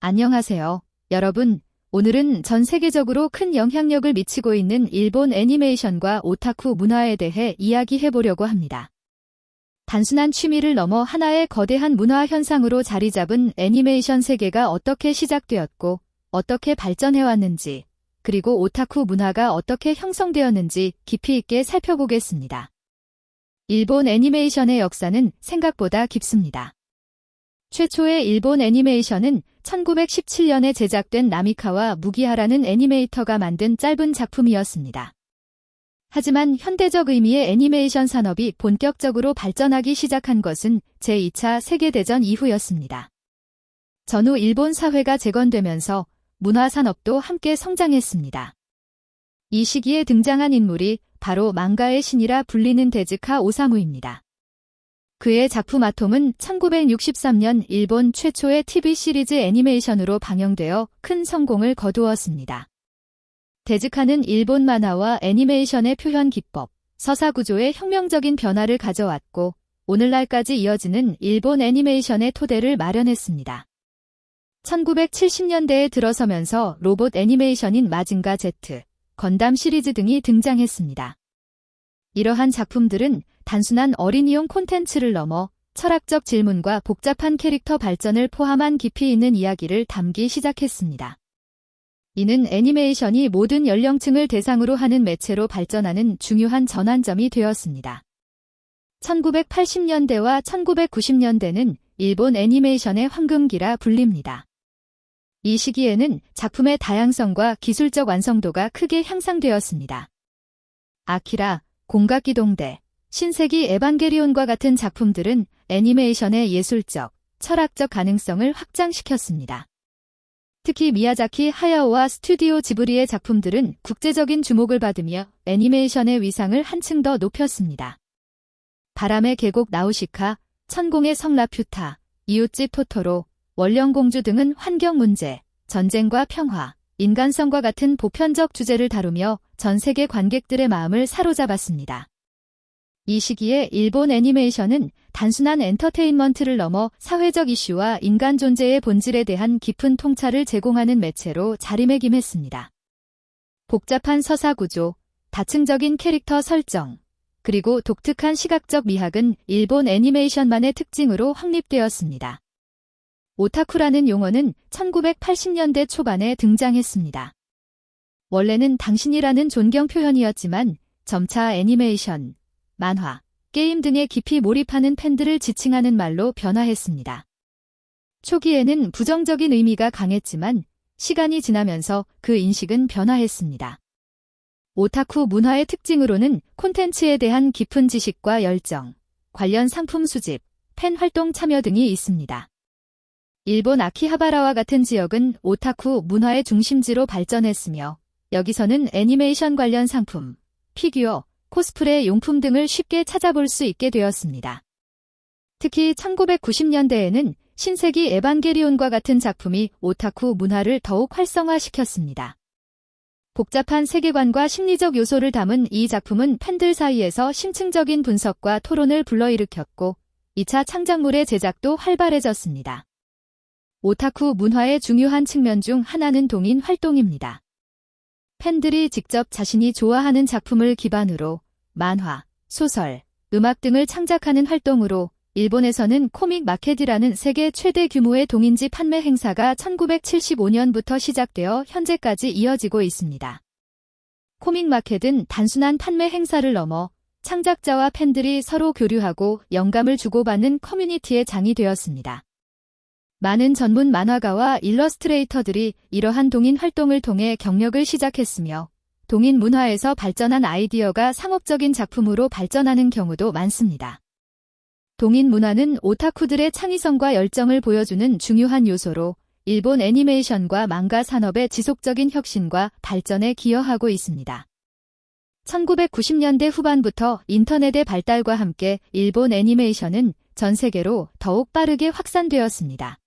안녕하세요, 여러분. 오늘은 전 세계적으로 큰 영향력을 미치고 있는 일본 애니메이션과 오타쿠 문화에 대해 이야기해보려고 합니다. 단순한 취미를 넘어 하나의 거대한 문화 현상으로 자리 잡은 애니메이션 세계가 어떻게 시작되었고, 어떻게 발전해왔는지, 그리고 오타쿠 문화가 어떻게 형성되었는지 깊이 있게 살펴보겠습니다. 일본 애니메이션의 역사는 생각보다 깊습니다. 최초의 일본 애니메이션은 1917년에 제작된 나미카와 무기하라는 애니메이터가 만든 짧은 작품이었습니다. 하지만 현대적 의미의 애니메이션 산업이 본격적으로 발전하기 시작한 것은 제2차 세계대전 이후였습니다. 전후 일본 사회가 재건되면서 문화산업도 함께 성장했습니다. 이 시기에 등장한 인물이 바로 망가의 신이라 불리는 데즈카 오사무입니다. 그의 작품 아톰은 1963년 일본 최초의 TV 시리즈 애니메이션으로 방영되어 큰 성공을 거두었습니다. 데즈카는 일본 만화와 애니메이션의 표현 기법, 서사 구조에 혁명적인 변화를 가져왔고 오늘날까지 이어지는 일본 애니메이션의 토대를 마련했습니다. 1970년대에 들어서면서 로봇 애니메이션인 마징가 Z, 건담 시리즈 등이 등장했습니다. 이러한 작품들은 단순한 어린이용 콘텐츠를 넘어 철학적 질문과 복잡한 캐릭터 발전을 포함한 깊이 있는 이야기를 담기 시작했습니다. 이는 애니메이션이 모든 연령층을 대상으로 하는 매체로 발전하는 중요한 전환점이 되었습니다. 1980년대와 1990년대는 일본 애니메이션의 황금기라 불립니다. 이 시기에는 작품의 다양성과 기술적 완성도가 크게 향상되었습니다. 아키라, 공각기동대, 신세기 에반게리온과 같은 작품들은 애니메이션의 예술적, 철학적 가능성을 확장시켰습니다. 특히 미야자키 하야오와 스튜디오 지브리의 작품들은 국제적인 주목을 받으며 애니메이션의 위상을 한층 더 높였습니다. 바람의 계곡 나우시카, 천공의 성 라퓨타, 이웃집 토토로, 원령공주 등은 환경 문제, 전쟁과 평화, 인간성과 같은 보편적 주제를 다루며 전 세계 관객들의 마음을 사로잡았습니다. 이 시기에 일본 애니메이션은 단순한 엔터테인먼트를 넘어 사회적 이슈와 인간 존재의 본질에 대한 깊은 통찰을 제공하는 매체로 자리매김했습니다. 복잡한 서사 구조, 다층적인 캐릭터 설정, 그리고 독특한 시각적 미학은 일본 애니메이션만의 특징으로 확립되었습니다. 오타쿠라는 용어는 1980년대 초반에 등장했습니다. 원래는 당신이라는 존경 표현이었지만 점차 애니메이션, 만화, 게임 등에 깊이 몰입하는 팬들을 지칭하는 말로 변화했습니다. 초기에는 부정적인 의미가 강했지만 시간이 지나면서 그 인식은 변화했습니다. 오타쿠 문화의 특징으로는 콘텐츠에 대한 깊은 지식과 열정, 관련 상품 수집, 팬 활동 참여 등이 있습니다. 일본 아키하바라와 같은 지역은 오타쿠 문화의 중심지로 발전했으며 여기서는 애니메이션 관련 상품, 피규어, 코스프레 용품 등을 쉽게 찾아볼 수 있게 되었습니다. 특히 1990년대에는 신세기 에반게리온과 같은 작품이 오타쿠 문화를 더욱 활성화시켰습니다. 복잡한 세계관과 심리적 요소를 담은 이 작품은 팬들 사이에서 심층적인 분석과 토론을 불러일으켰고 2차 창작물의 제작도 활발해졌습니다. 오타쿠 문화의 중요한 측면 중 하나는 동인 활동입니다. 팬들이 직접 자신이 좋아하는 작품을 기반으로 만화, 소설, 음악 등을 창작하는 활동으로 일본에서는 코믹 마켓이라는 세계 최대 규모의 동인지 판매 행사가 1975년부터 시작되어 현재까지 이어지고 있습니다. 코믹 마켓은 단순한 판매 행사를 넘어 창작자와 팬들이 서로 교류하고 영감을 주고받는 커뮤니티의 장이 되었습니다. 많은 전문 만화가와 일러스트레이터들이 이러한 동인 활동을 통해 경력을 시작했으며 동인 문화에서 발전한 아이디어가 상업적인 작품으로 발전하는 경우도 많습니다. 동인 문화는 오타쿠들의 창의성과 열정을 보여주는 중요한 요소로 일본 애니메이션과 망가 산업의 지속적인 혁신과 발전에 기여하고 있습니다. 1990년대 후반부터 인터넷의 발달과 함께 일본 애니메이션은 전 세계로 더욱 빠르게 확산되었습니다.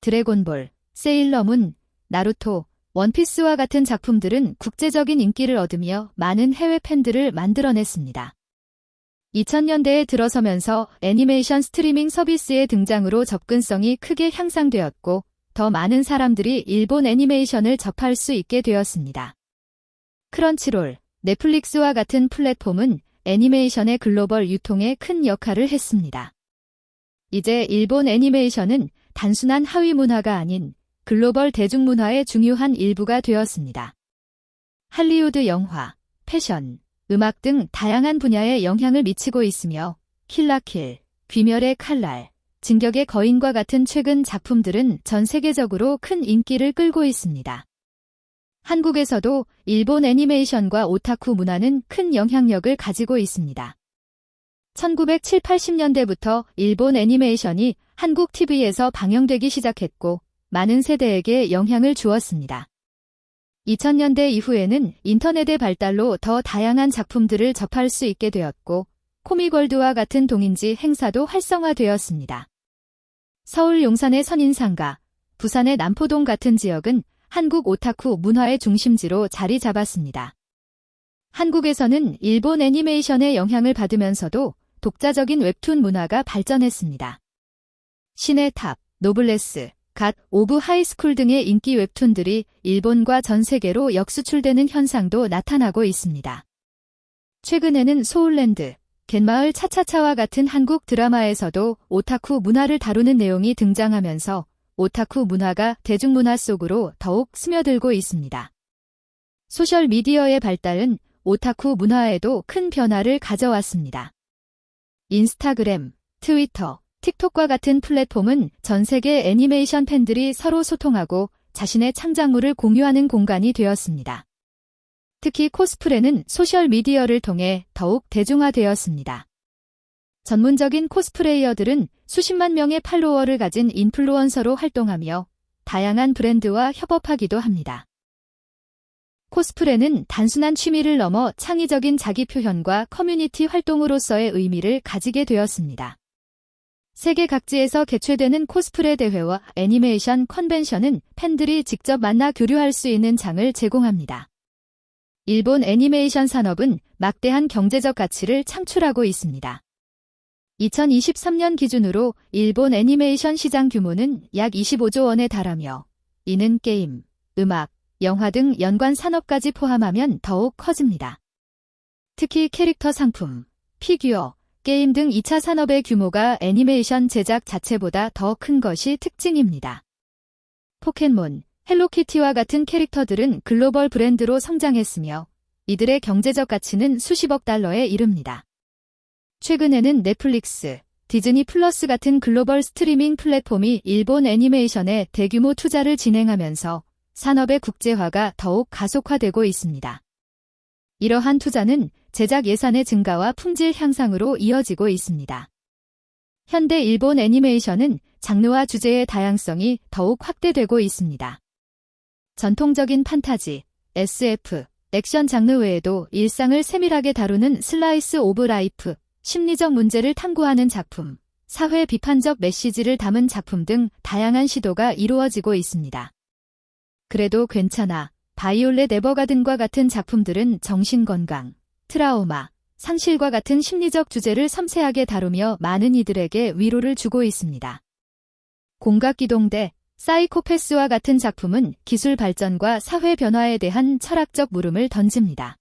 드래곤볼, 세일러문, 나루토, 원피스와 같은 작품들은 국제적인 인기를 얻으며 많은 해외 팬들을 만들어냈습니다. 2000년대에 들어서면서 애니메이션 스트리밍 서비스의 등장으로 접근성이 크게 향상되었고 더 많은 사람들이 일본 애니메이션을 접할 수 있게 되었습니다. 크런치롤, 넷플릭스와 같은 플랫폼은 애니메이션의 글로벌 유통에 큰 역할을 했습니다. 이제 일본 애니메이션은 단순한 하위 문화가 아닌 글로벌 대중문화의 중요한 일부가 되었습니다. 할리우드 영화, 패션, 음악 등 다양한 분야에 영향을 미치고 있으며 킬라킬, 귀멸의 칼날, 진격의 거인과 같은 최근 작품들은 전 세계적으로 큰 인기를 끌고 있습니다. 한국에서도 일본 애니메이션과 오타쿠 문화는 큰 영향력을 가지고 있습니다. 1970, 80년대부터 일본 애니메이션이 한국 TV에서 방영되기 시작했고 많은 세대에게 영향을 주었습니다. 2000년대 이후에는 인터넷의 발달로 더 다양한 작품들을 접할 수 있게 되었고 코미월드와 같은 동인지 행사도 활성화되었습니다. 서울 용산의 선인상가, 부산의 남포동 같은 지역은 한국 오타쿠 문화의 중심지로 자리 잡았습니다. 한국에서는 일본 애니메이션의 영향을 받으면서도 독자적인 웹툰 문화가 발전했습니다. 신의 탑, 노블레스, 갓 오브 하이스쿨 등의 인기 웹툰들이 일본과 전 세계로 역수출되는 현상도 나타나고 있습니다. 최근에는 소울랜드, 갯마을 차차차와 같은 한국 드라마에서도 오타쿠 문화를 다루는 내용이 등장하면서 오타쿠 문화가 대중문화 속으로 더욱 스며들고 있습니다. 소셜미디어의 발달은 오타쿠 문화에도 큰 변화를 가져왔습니다. 인스타그램, 트위터, 틱톡과 같은 플랫폼은 전 세계 애니메이션 팬들이 서로 소통하고 자신의 창작물을 공유하는 공간이 되었습니다. 특히 코스프레는 소셜미디어를 통해 더욱 대중화되었습니다. 전문적인 코스프레이어들은 수십만 명의 팔로워를 가진 인플루언서로 활동하며 다양한 브랜드와 협업하기도 합니다. 코스프레는 단순한 취미를 넘어 창의적인 자기 표현과 커뮤니티 활동으로서의 의미를 가지게 되었습니다. 세계 각지에서 개최되는 코스프레 대회와 애니메이션 컨벤션은 팬들이 직접 만나 교류할 수 있는 장을 제공합니다. 일본 애니메이션 산업은 막대한 경제적 가치를 창출하고 있습니다. 2023년 기준으로 일본 애니메이션 시장 규모는 약 25조 원에 달하며 이는 게임, 음악, 영화 등 연관 산업까지 포함하면 더욱 커집니다. 특히 캐릭터 상품, 피규어, 게임 등 2차 산업의 규모가 애니메이션 제작 자체보다 더 큰 것이 특징입니다. 포켓몬, 헬로키티와 같은 캐릭터들은 글로벌 브랜드로 성장했으며 이들의 경제적 가치는 수십억 달러에 이릅니다. 최근에는 넷플릭스, 디즈니 플러스 같은 글로벌 스트리밍 플랫폼이 일본 애니메이션에 대규모 투자를 진행하면서 산업의 국제화가 더욱 가속화되고 있습니다. 이러한 투자는 제작 예산의 증가와 품질 향상으로 이어지고 있습니다. 현대 일본 애니메이션은 장르와 주제의 다양성이 더욱 확대되고 있습니다. 전통적인 판타지, SF, 액션 장르 외에도 일상을 세밀하게 다루는 슬라이스 오브 라이프, 심리적 문제를 탐구하는 작품, 사회 비판적 메시지를 담은 작품 등 다양한 시도가 이루어지고 있습니다. 그래도 괜찮아, 바이올렛 에버가든과 같은 작품들은 정신건강, 트라우마, 상실과 같은 심리적 주제를 섬세하게 다루며 많은 이들에게 위로를 주고 있습니다. 공각기동대, 사이코패스와 같은 작품은 기술 발전과 사회 변화에 대한 철학적 물음을 던집니다.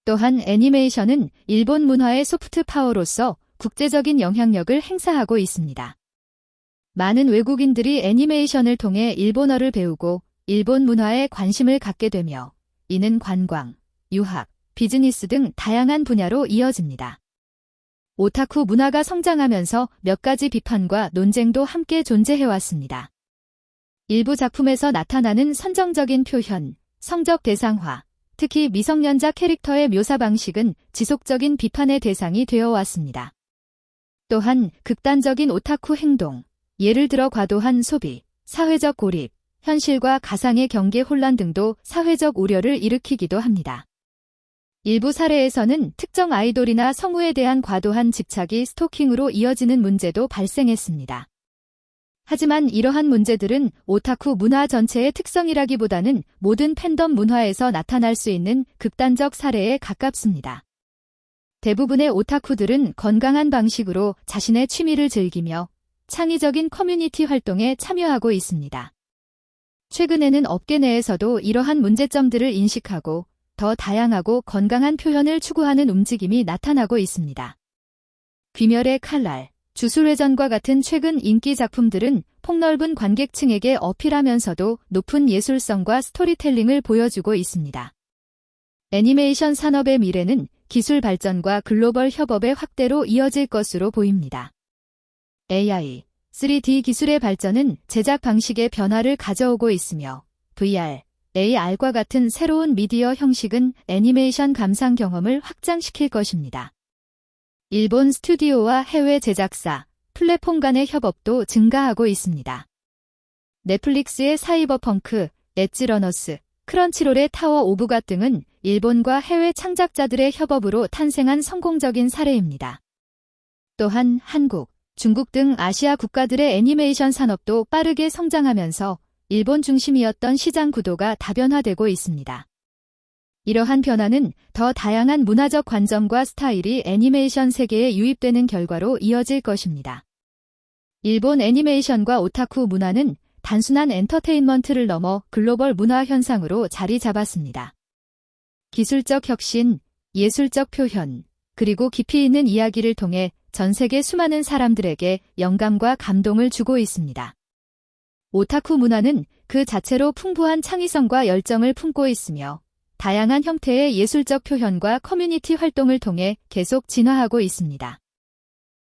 또한 애니메이션은 일본 문화의 소프트 파워로서 국제적인 영향력을 행사하고 있습니다. 많은 외국인들이 애니메이션을 통해 일본어를 배우고 일본 문화에 관심을 갖게 되며 이는 관광, 유학, 비즈니스 등 다양한 분야로 이어집니다. 오타쿠 문화가 성장하면서 몇 가지 비판과 논쟁도 함께 존재해왔습니다. 일부 작품에서 나타나는 선정적인 표현, 성적 대상화, 특히 미성년자 캐릭터의 묘사 방식은 지속적인 비판의 대상이 되어왔습니다. 또한 극단적인 오타쿠 행동, 예를 들어 과도한 소비, 사회적 고립, 현실과 가상의 경계 혼란 등도 사회적 우려를 일으키기도 합니다. 일부 사례에서는 특정 아이돌이나 성우에 대한 과도한 집착이 스토킹으로 이어지는 문제도 발생했습니다. 하지만 이러한 문제들은 오타쿠 문화 전체의 특성이라기보다는 모든 팬덤 문화에서 나타날 수 있는 극단적 사례에 가깝습니다. 대부분의 오타쿠들은 건강한 방식으로 자신의 취미를 즐기며 창의적인 커뮤니티 활동에 참여하고 있습니다. 최근에는 업계 내에서도 이러한 문제점들을 인식하고 더 다양하고 건강한 표현을 추구하는 움직임이 나타나고 있습니다. 귀멸의 칼날, 주술회전과 같은 최근 인기 작품들은 폭넓은 관객층에게 어필하면서도 높은 예술성과 스토리텔링을 보여주고 있습니다. 애니메이션 산업의 미래는 기술 발전과 글로벌 협업의 확대로 이어질 것으로 보입니다. AI, 3D 기술의 발전은 제작 방식의 변화를 가져오고 있으며 VR, AR과 같은 새로운 미디어 형식은 애니메이션 감상 경험을 확장시킬 것입니다. 일본 스튜디오와 해외 제작사, 플랫폼 간의 협업도 증가하고 있습니다. 넷플릭스의 사이버펑크, 엣지러너스, 크런치롤의 타워 오브 갓 등은 일본과 해외 창작자들의 협업으로 탄생한 성공적인 사례입니다. 또한 한국, 중국 등 아시아 국가들의 애니메이션 산업도 빠르게 성장하면서 일본 중심이었던 시장 구도가 다변화되고 있습니다. 이러한 변화는 더 다양한 문화적 관점과 스타일이 애니메이션 세계에 유입되는 결과로 이어질 것입니다. 일본 애니메이션과 오타쿠 문화는 단순한 엔터테인먼트를 넘어 글로벌 문화 현상으로 자리 잡았습니다. 기술적 혁신, 예술적 표현, 그리고 깊이 있는 이야기를 통해 전 세계 수많은 사람들에게 영감과 감동을 주고 있습니다. 오타쿠 문화는 그 자체로 풍부한 창의성과 열정을 품고 있으며 다양한 형태의 예술적 표현과 커뮤니티 활동을 통해 계속 진화하고 있습니다.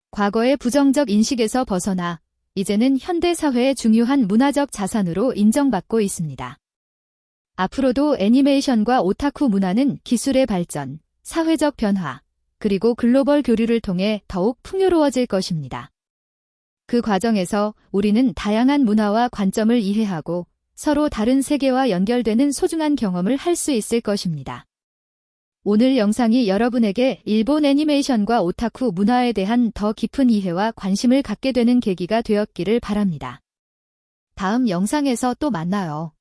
과거의 부정적 인식에서 벗어나 이제는 현대 사회의 중요한 문화적 자산으로 인정받고 있습니다. 앞으로도 애니메이션과 오타쿠 문화는 기술의 발전, 사회적 변화, 그리고 글로벌 교류를 통해 더욱 풍요로워질 것입니다. 그 과정에서 우리는 다양한 문화와 관점을 이해하고 서로 다른 세계와 연결되는 소중한 경험을 할 수 있을 것입니다. 오늘 영상이 여러분에게 일본 애니메이션과 오타쿠 문화에 대한 더 깊은 이해와 관심을 갖게 되는 계기가 되었기를 바랍니다. 다음 영상에서 또 만나요.